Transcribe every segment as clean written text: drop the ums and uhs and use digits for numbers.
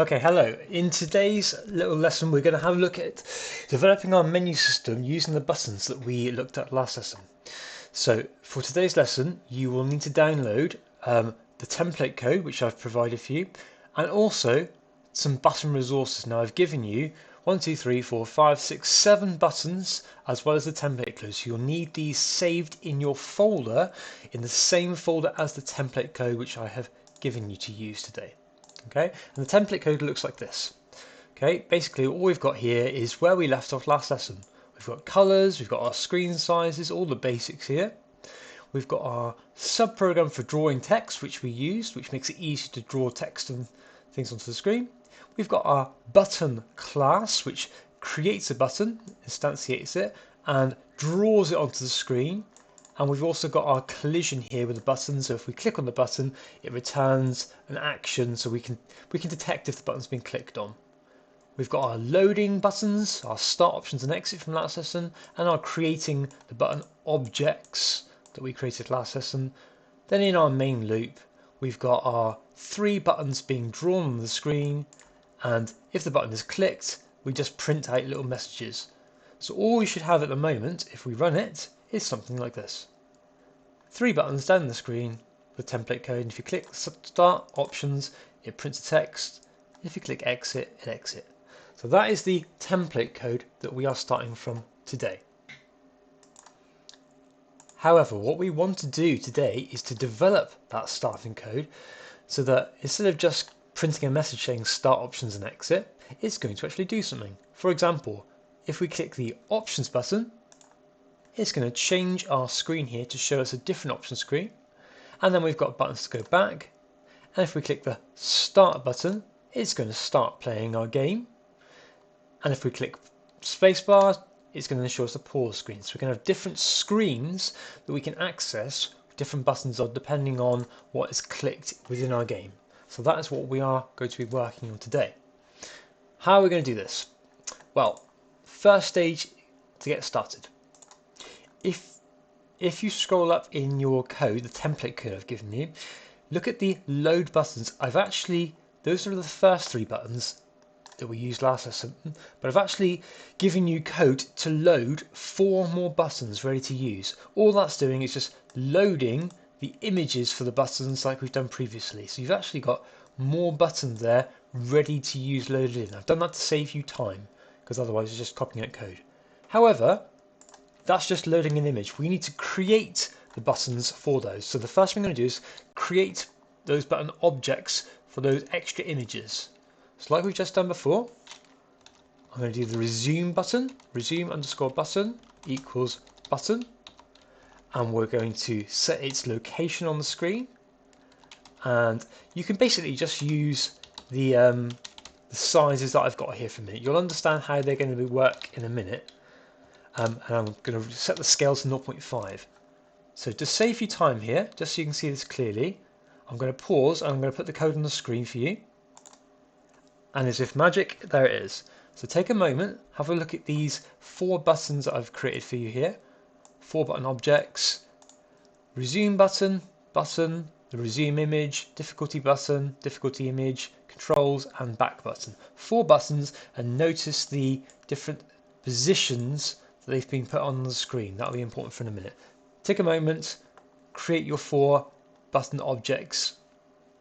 Okay, hello. In today's little lesson, we're going to have a look at developing our menu system using the buttons that we looked at last lesson. So for today's lesson, you will need to download the template code, which I've provided for you, and also some button resources. Now I've given you 1, 2, 3, 4, 5, 6, 7 buttons, as well as the template code. So you'll need these saved in your folder, in the same folder as the template code, which I have given you to use today. Okay, and the template code looks like this. Okay, basically all we've got here is where we left off last lesson. We've got colors, we've got our screen sizes, all the basics here. We've got our subprogram for drawing text, which we used, which makes it easy to draw text and things onto the screen. We've got our button class, which creates a button, instantiates it, and draws it onto the screen. And we've also got our collision here with the button. So if we click on the button, it returns an action, so we can detect if the button's been clicked on. We've got our loading buttons, our start options and exit from last lesson, and our creating the button objects that we created last lesson. Then in our main loop, we've got our 3 buttons being drawn on the screen, and if the button is clicked, we just print out little messages. So all we should have at the moment, if we run it, is something like this. 3 buttons down the screen with template code, and if you click start options, it prints the text. If you click exit, it exits. So that is the template code that we are starting from today. However, what we want to do today is to develop that starting code so that instead of just printing a message saying start options and exit, it's going to actually do something. For example, if we click the options button, it's going to change our screen here to show us a different option screen. And then we've got buttons to go back. And if we click the start button, it's going to start playing our game. And if we click spacebar, it's going to show us a pause screen. So we can have different screens that we can access different buttons on depending on what is clicked within our game. So that is what we are going to be working on today. How are we going to do this? Well, first stage to get started. If you scroll up in your code, the template code I've given you, look at the load buttons. Those are the first 3 buttons that we used last lesson, but I've actually given you code to load 4 more buttons ready to use. All that's doing is just loading the images for the buttons like we've done previously. So you've actually got more buttons there ready to use loaded in. I've done that to save you time, because otherwise it's just copying out code. However, that's just loading an image. We need to create the buttons for those. So the first thing I'm going to do is create those button objects for those extra images. So like we've just done before, I'm going to do the resume button, resume underscore button equals button, and we're going to set its location on the screen. And you can basically just use the sizes that I've got here for a minute. You'll understand how they're going to work in a minute. And I'm going to set the scale to 0.5. So to save you time here, just so you can see this clearly, I'm going to pause and I'm going to put the code on the screen for you. And as if magic, there it is. So take a moment, have a look at these 4 buttons that I've created for you here. 4 button objects, resume button, button, the resume image, difficulty button, difficulty image, controls and back button. 4 buttons, and notice the different positions that they've been put on the screen. That'll be important for in a minute. Take a moment, create your 4 button objects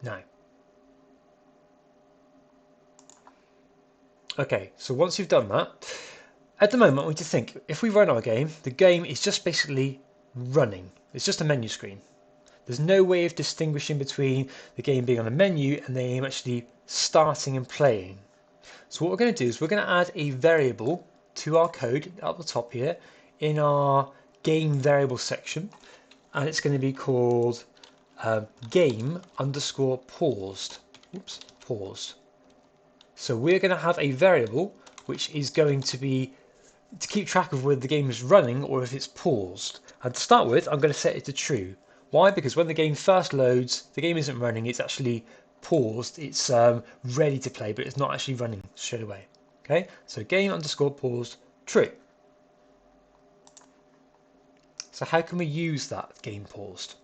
now. Okay, so once you've done that, at the moment we need to think, if we run our game, the game is just basically running. It's just a menu screen. There's no way of distinguishing between the game being on a menu and the game actually starting and playing. So what we're going to do is we're going to add a variable to our code at the top here in our game variable section, and it's going to be called game underscore paused. Oops, paused. So we're going to have a variable which is going to be to keep track of whether the game is running or if it's paused. And to start with, I'm going to set it to true. Why? Because when the game first loads, the game isn't running, it's actually paused. It's ready to play, but it's not actually running straight away. Okay, so game underscore paused, true. So how can we use that game paused?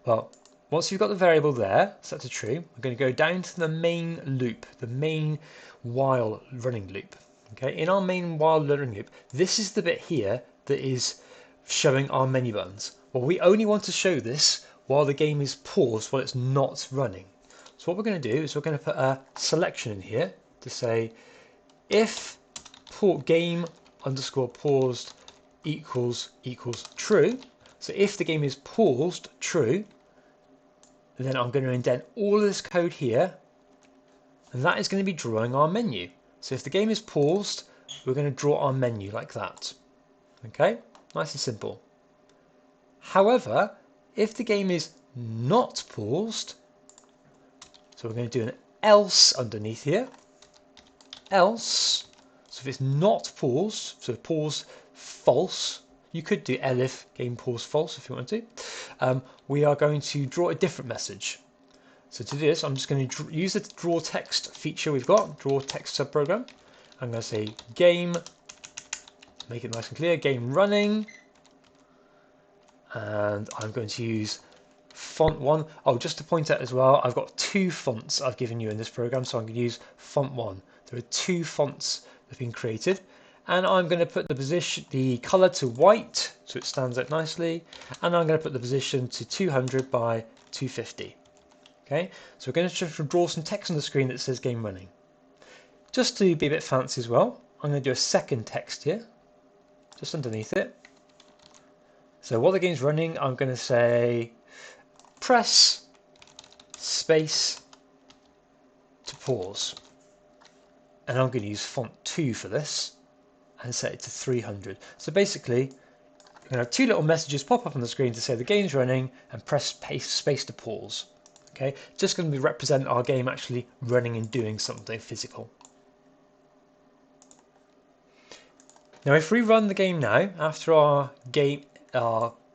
Well, once you've got the variable there set to true, we're going to go down to the main loop, the main while running loop. Okay, in our main while running loop, this is the bit here that is showing our menu buttons. Well, we only want to show this while the game is paused, while it's not running. So what we're going to do is we're going to put a selection in here to say if game underscore paused equals true. So if the game is paused true, then I'm going to indent all of this code here, and that is going to be drawing our menu. So if the game is paused, we're going to draw our menu like that. Okay, nice and simple. However, if the game is not paused, so we're going to do an else underneath here. Else, so if it's not paused, so pause false, you could do elif game pause false if you want to. We are going to draw a different message. So to do this, I'm just going to use the draw text feature we've got, draw text subprogram. I'm going to say game, make it nice and clear, game running, and I'm going to use font 1. Oh, just to point out as well, I've got 2 fonts I've given you in this program, so I'm going to use font 1. There are 2 fonts that have been created, and I'm going to put the color to white so it stands out nicely, and I'm going to put the position to 200 by 250. Okay, so we're going to just draw some text on the screen that says game running. Just to be a bit fancy as well, I'm going to do a second text here, just underneath it. So while the game's running, I'm going to say press space to pause. And I'm going to use font 2 for this and set it to 300. So basically, you're going to have 2 little messages pop up on the screen to say the game's running and press space to pause. Okay, just going to represent our game actually running and doing something physical. Now if we run the game now, after our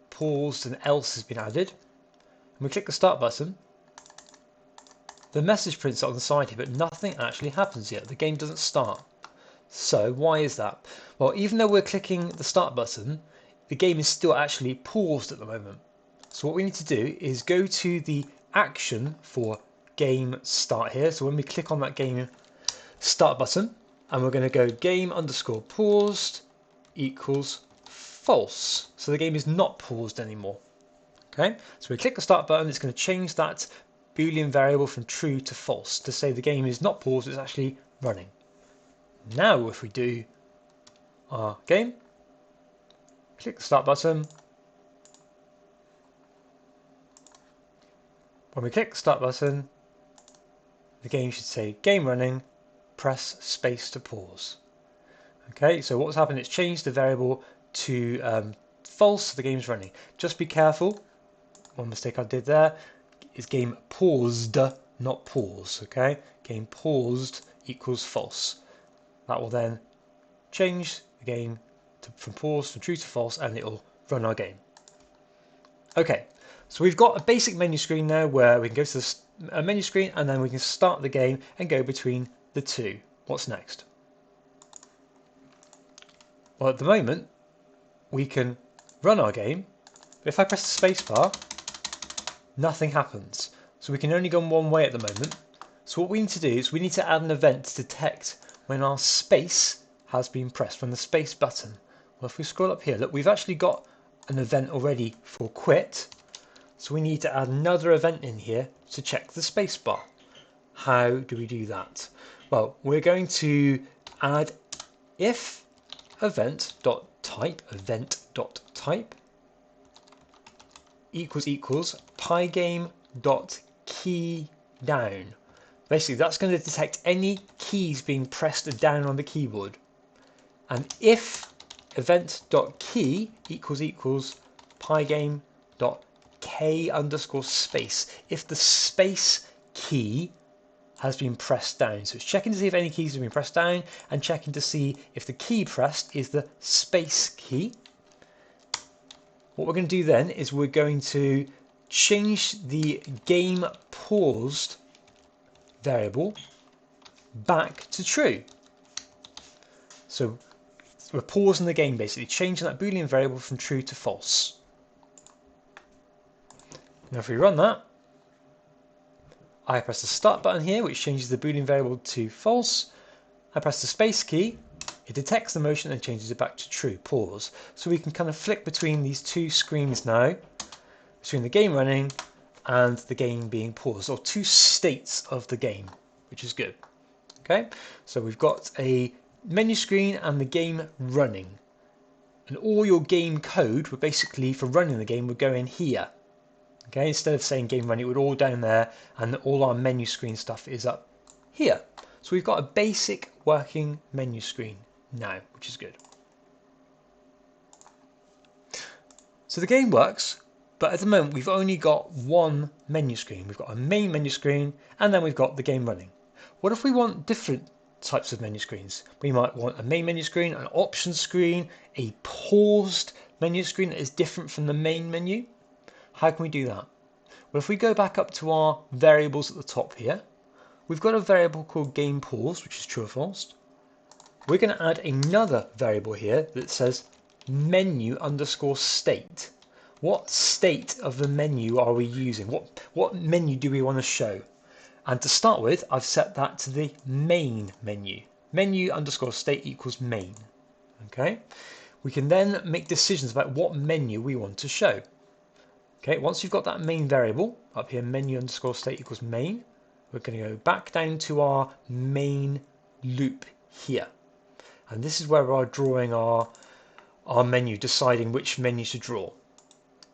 paused and else has been added, and we click the start button, the message prints on the side here, but nothing actually happens yet. The game doesn't start. So why is that? Well, even though we're clicking the start button, the game is still actually paused at the moment. So what we need to do is go to the action for game start here. So when we click on that game start button, and we're going to go game underscore paused equals false. So the game is not paused anymore. Okay, so we click the start button, it's going to change that Boolean variable from true to false to say the game is not paused, it's actually running. Now if we do our game, click the start button, when we click the start button, the game should say game running, press space to pause. Okay, so what's happened, it's changed the variable to false, so the game's running. Just be careful, one mistake I did there is game paused, not pause. Okay, game paused equals false. That will then change the game from pause from true to false, and it will run our game. Okay, so we've got a basic menu screen now where we can go to the menu screen and then we can start the game and go between the two. What's next? Well, at the moment we can run our game, but if I press the space bar, nothing happens. So we can only go one way at the moment. So what we need to do is we need to add an event to detect when our space has been pressed, from the space button. Well, if we scroll up here, look, we've actually got an event already for quit. So we need to add another event in here to check the space bar. How do we do that? Well, we're going to add if event.type equals pygame.keyDown. Basically, that's going to detect any keys being pressed down on the keyboard. And if event.key equals pygame.k underscore space, if the space key has been pressed down. So it's checking to see if any keys have been pressed down and checking to see if the key pressed is the space key. What we're going to do then is we're going to change the game paused variable back to true. So we're pausing the game, basically changing that Boolean variable from true to false. Now if we run that, I press the start button here, which changes the Boolean variable to false. I press the space key, it detects the motion and changes it back to true, pause. So we can kind of flick between these two screens now, between the game running and the game being paused, or two states of the game, which is good. Okay, so we've got a menu screen and the game running. And all your game code would basically, for running the game, would go in here. Okay, instead of saying game running, it would all down there, and all our menu screen stuff is up here. So we've got a basic working menu screen now, which is good. So the game works, but at the moment we've only got one menu screen. We've got a main menu screen, and then we've got the game running. What if we want different types of menu screens? We might want a main menu screen, an options screen, a paused menu screen that is different from the main menu. How can we do that? Well, if we go back up to our variables at the top here, we've got a variable called game paused, which is true or false. We're going to add another variable here that says menu underscore state. What state of the menu are we using? What menu do we want to show? And to start with, I've set that to the main menu. Menu underscore state equals main. Okay. We can then make decisions about what menu we want to show. Okay, once you've got that main variable up here, menu underscore state equals main, we're going to go back down to our main loop here. And this is where we're drawing our menu, deciding which menu to draw.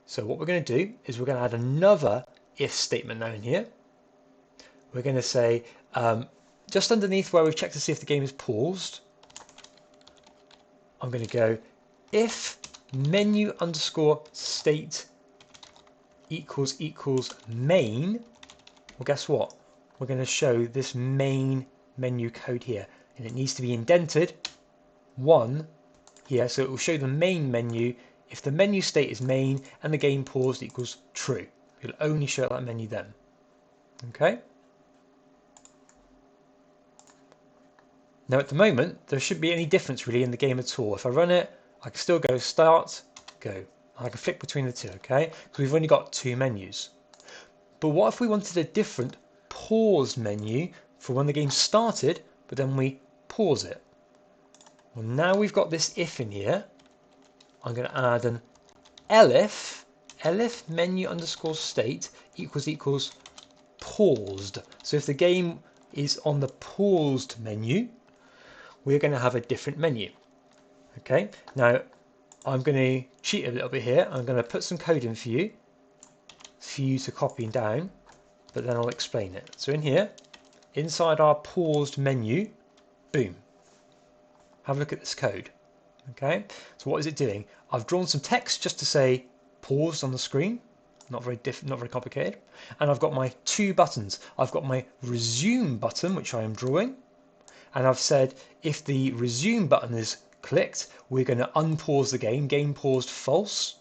So what we're going to do is we're going to add another if statement now in here. We're going to say, just underneath where we've checked to see if the game is paused, I'm going to go if menu underscore state equals main. Well, guess what? We're going to show this main menu code here, and it needs to be indented 1 here, so it will show the main menu if the menu state is main and the game paused equals true. It'll only show that menu then. Okay. Now at the moment, there shouldn't be any difference really in the game at all. If I run it, I can still go start, go. I can flick between the two, okay? Because we've only got two menus. But what if we wanted a different pause menu for when the game started, but then we pause it? Well, now we've got this if in here. I'm going to add an elif menu underscore state equals paused. So if the game is on the paused menu, we're going to have a different menu. Okay, now I'm going to cheat a little bit here. I'm going to put some code in for you to copy down, but then I'll explain it. So in here, inside our paused menu, boom. Have a look at this code. Okay, so what is it doing? I've drawn some text just to say paused on the screen. Not very complicated. And I've got my two buttons. I've got my resume button, which I am drawing, and I've said if the resume button is clicked, we're going to unpause the game paused false.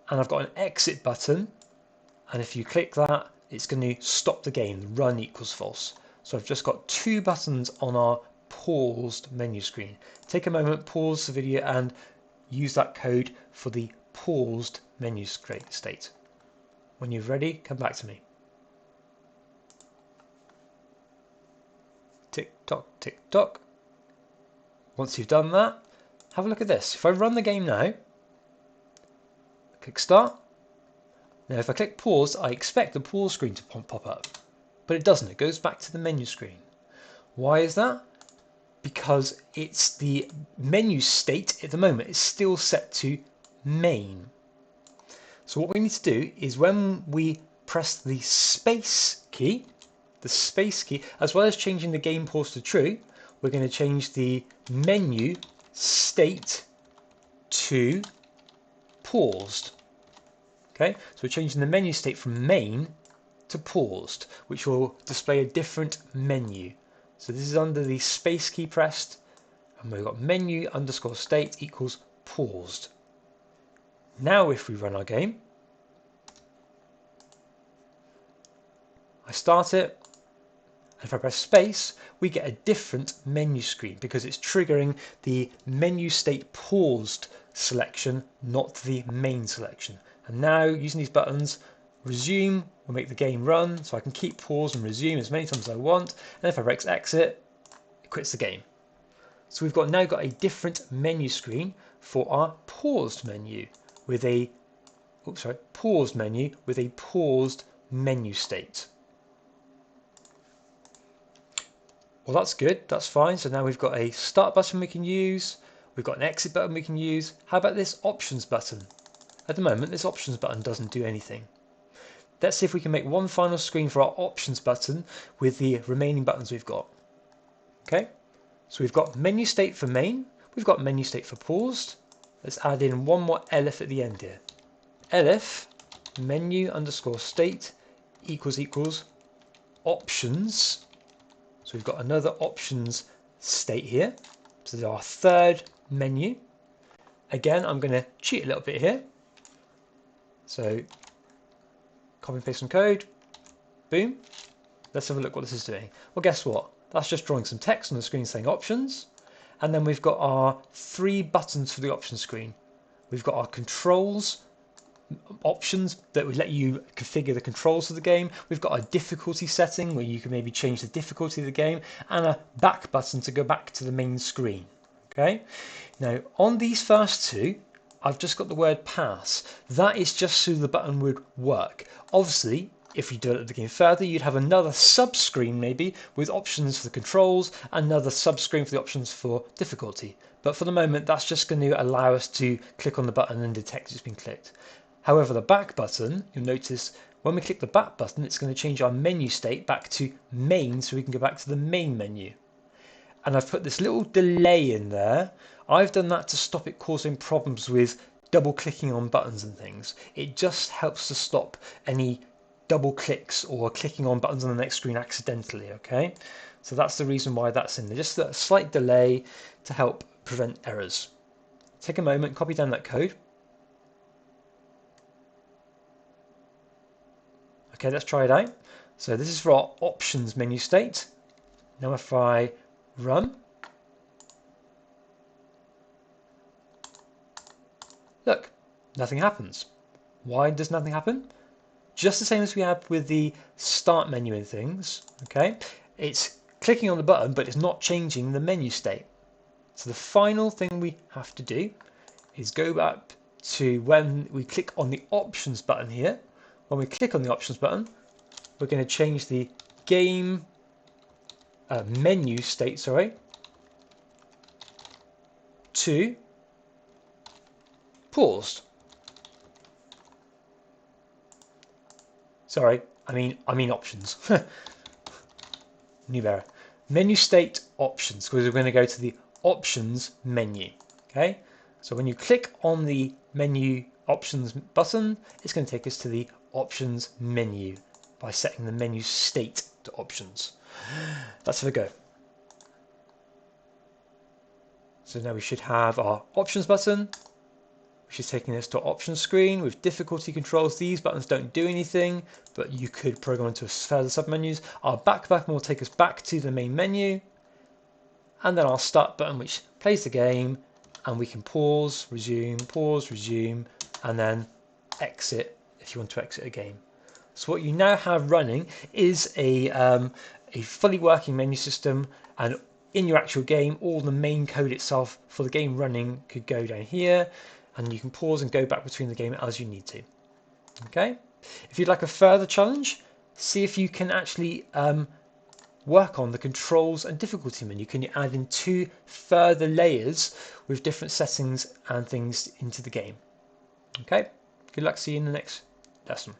And I've got an exit button, and if you click that, it's going to stop the game, run equals false. So I've just got two buttons on our paused menu screen. Take a moment, pause the video and use that code for the paused menu state. When you're ready, come back to me. Tick tock, tick tock. Once you've done that, have a look at this. If I run the game now, click start. Now if I click pause, I expect the pause screen to pop up, but it doesn't. It goes back to the menu screen. Why is that? Because it's the menu state at the moment is still set to main. So what we need to do is when we press the space key, as well as changing the game pause to true, we're going to change the menu state to paused. Okay, so we're changing the menu state from main to paused, which will display a different menu. So this is under the space key pressed, and we've got menu underscore state equals paused. Now if we run our game, I start it, and if I press space, we get a different menu screen because it's triggering the menu state paused selection, not the main selection. And now using these buttons, resume will make the game run, so I can keep pause and resume as many times as I want, and if I press exit, it quits the game. So we've now got a different menu screen for our paused menu with a paused menu with a paused menu state. Well, that's good, that's fine. So now we've got a start button we can use, we've got an exit button we can use. How about this options button? At the moment, this options button doesn't do anything. Let's see if we can make one final screen for our options button with the remaining buttons we've got. Okay, so we've got menu state for main, we've got menu state for paused. Let's add in one more elif at the end here. Elif menu underscore state equals options. So we've got another options state here. So there's our third menu. Again, I'm going to cheat a little bit here. So copy and paste some code. Boom. Let's have a look what this is doing. Well, guess what? That's just drawing some text on the screen saying options. And then we've got our 3 buttons for the options screen. We've got our controls options that would let you configure the controls of the game. We've got a difficulty setting where you can maybe change the difficulty of the game, and a back button to go back to the main screen. Okay, now on these first 2, I've just got the word pass. That is just so the button would work. Obviously, if you develop the game further, you'd have another sub-screen maybe with options for the controls, another sub-screen for the options for difficulty. But for the moment, that's just going to allow us to click on the button and detect it's been clicked. However, the back button, you'll notice when we click the back button, it's going to change our menu state back to main, so we can go back to the main menu. And I've put this little delay in there. I've done that to stop it causing problems with double clicking on buttons and things. It just helps to stop any double clicks or clicking on buttons on the next screen accidentally, okay? So that's the reason why that's in there. Just a slight delay to help prevent errors. Take a moment, copy down that code. Okay, let's try it out. So this is for our options menu state. Now if I run, look, nothing happens. Why does nothing happen? Just the same as we had with the start menu and things, okay? It's clicking on the button, but it's not changing the menu state. So the final thing we have to do is go back to when we click on the options button here. When we click on the options button, we're going to change the game menu state, to paused. Sorry, I mean options. New error. Menu state options, because we're going to go to the options menu. Okay, so when you click on the menu options button, it's going to take us to the options menu by setting the menu state to options. Let's have a go. So now we should have our options button, which is taking us to our options screen with difficulty controls. These buttons don't do anything, but you could program into further submenus. Our back button will take us back to the main menu, and then our start button, which plays the game, and we can pause, resume, and then exit if you want to exit a game. So what you now have running is a fully working menu system, and in your actual game, all the main code itself for the game running could go down here, and you can pause and go back between the game as you need to. Okay, if you'd like a further challenge, see if you can actually work on the controls and difficulty menu. Can you add in 2 further layers with different settings and things into the game? Okay, good luck, see you in the next lesson.